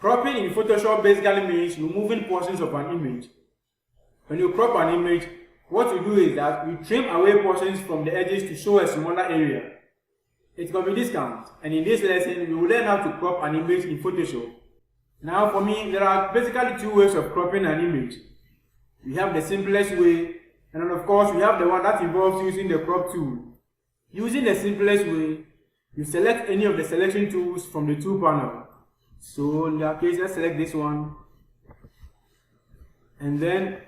Cropping in Photoshop basically means removing portions of an image. When you crop an image, what you do is that you trim away portions from the edges to show a smaller area. It can be this count, and in this lesson, we will learn how to crop an image in Photoshop. Now for me, there are basically two ways of cropping an image. We have the simplest way, and then of course we have the one that involves using the crop tool. Using the simplest way, you select any of the selection tools from the tool panel. So in that case, let's select this one, and then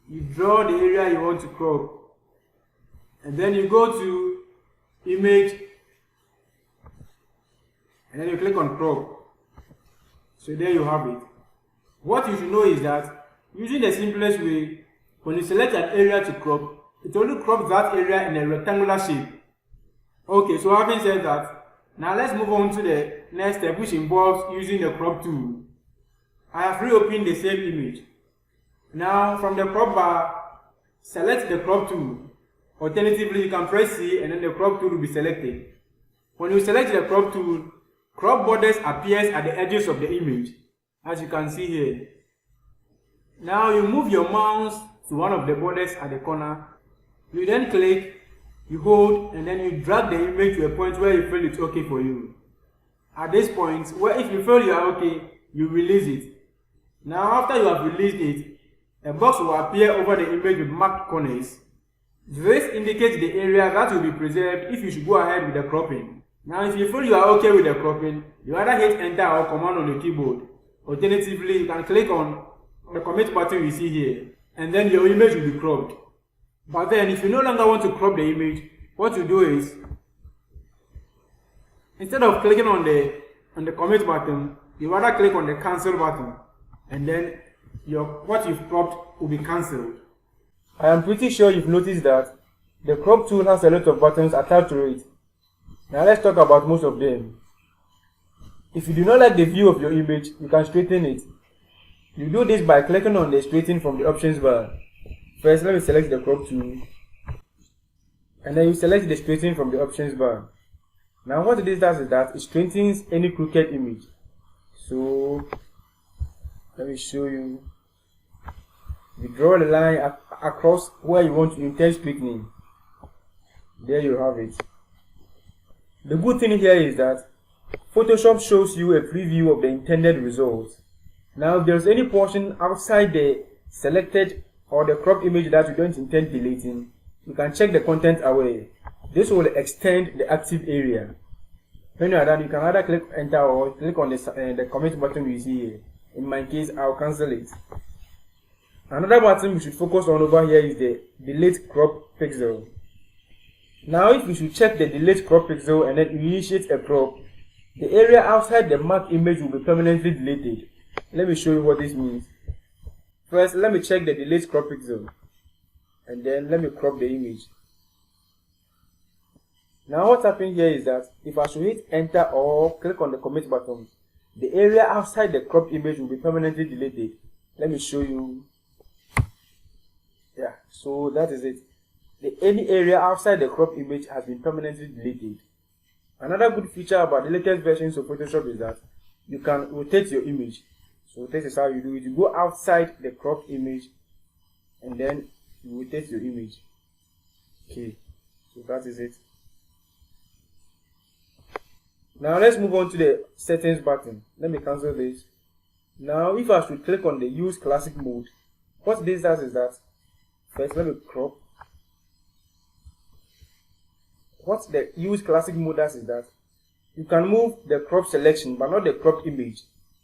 you draw the area you want to crop, and then you go to image, and then you click on crop. So there you have it. What you should know is that using the simplest way, when you select an area to crop, it only crops that area in a rectangular shape. Okay, so having said that, now let's move on to the next step, which involves using the crop tool. I have reopened the same image. Now from the crop bar, select the crop tool. Alternatively, you can press C and then the crop tool will be selected. When you select the crop tool, crop borders appears at the edges of the image, as you can see here. Now you move your mouse to one of the borders at the corner. You then click, you hold, and then you drag the image to a point where you feel it's okay for you. At this point, where if you feel you are okay, you release it. Now after you have released it, a box will appear over the image with marked corners. This indicates the area that will be preserved if you should go ahead with the cropping. Now if you feel you are okay with the cropping, you either hit enter or command on the keyboard. Alternatively, you can click on the commit button you see here, and then your image will be cropped. But then if you no longer want to crop the image, what you do is, instead of clicking on the commit button, you rather click on the cancel button, and then what you've cropped will be cancelled. I am pretty sure you've noticed that the crop tool has a lot of buttons attached to it. Now let's talk about most of them. If you do not like the view of your image, you can straighten it. You do this by clicking on the straighten from the options bar. First, let me select the crop tool, and then you select the straighten from the options bar. Now what this does is that it straightens any crooked image. So let me show you. You draw the line across where you want to intend straightening. There you have it. The good thing here is that Photoshop shows you a preview of the intended result. Now if there's any portion outside the selected or the cropped image that you don't intend deleting, you can check the content away. This will extend the active area. When you are done, you can either click enter or click on the commit button you see here. In my case, I'll cancel it. Another button we should focus on over here is the delete crop pixel. Now if you should check the delete crop pixel and then initiate a crop, the area outside the marked image will be permanently deleted. Let me show you what this means. First, let me check the delete crop pixel, and then let me crop the image. Now what's happening here is that if I should hit enter or click on the commit button, the area outside the cropped image will be permanently deleted. Let me show you. Yeah, so that is it. Any area outside the cropped image has been permanently deleted. Another good feature about the latest versions of Photoshop is that you can rotate your image. So this is how you do it. You go outside the cropped image and then you rotate your image. Okay, so that is it. Now let's move on to the settings button. Let me cancel this. Now if I should click on the use classic mode, what this does is that, first let me crop. What the use classic mode does is that you can move the crop selection but not the cropped image.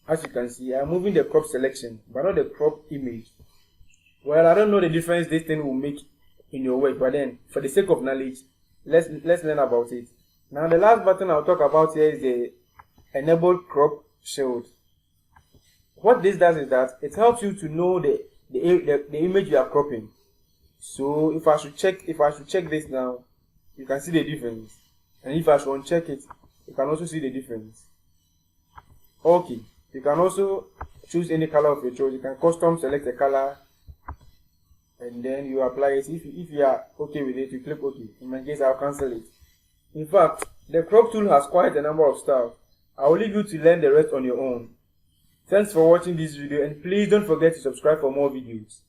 As you can see, I'm moving the crop selection but not the cropped image. Well, I don't know the difference this thing will make in your work, but then for the sake of knowledge, let's learn about it. Now the last button I'll talk about here is the enable crop shield. What this does is that it helps you to know the image you are cropping. So if I should check this now, you can see the difference, and if I should uncheck it, you can also see the difference. Okay, you can also choose any color of your choice. You can custom select a color and then you apply it. If you are okay with it, you click OK. In my case, I'll cancel it. In fact, the crop tool has quite a number of stuff. I will leave you to learn the rest on your own. Thanks for watching this video, and please don't forget to subscribe for more videos.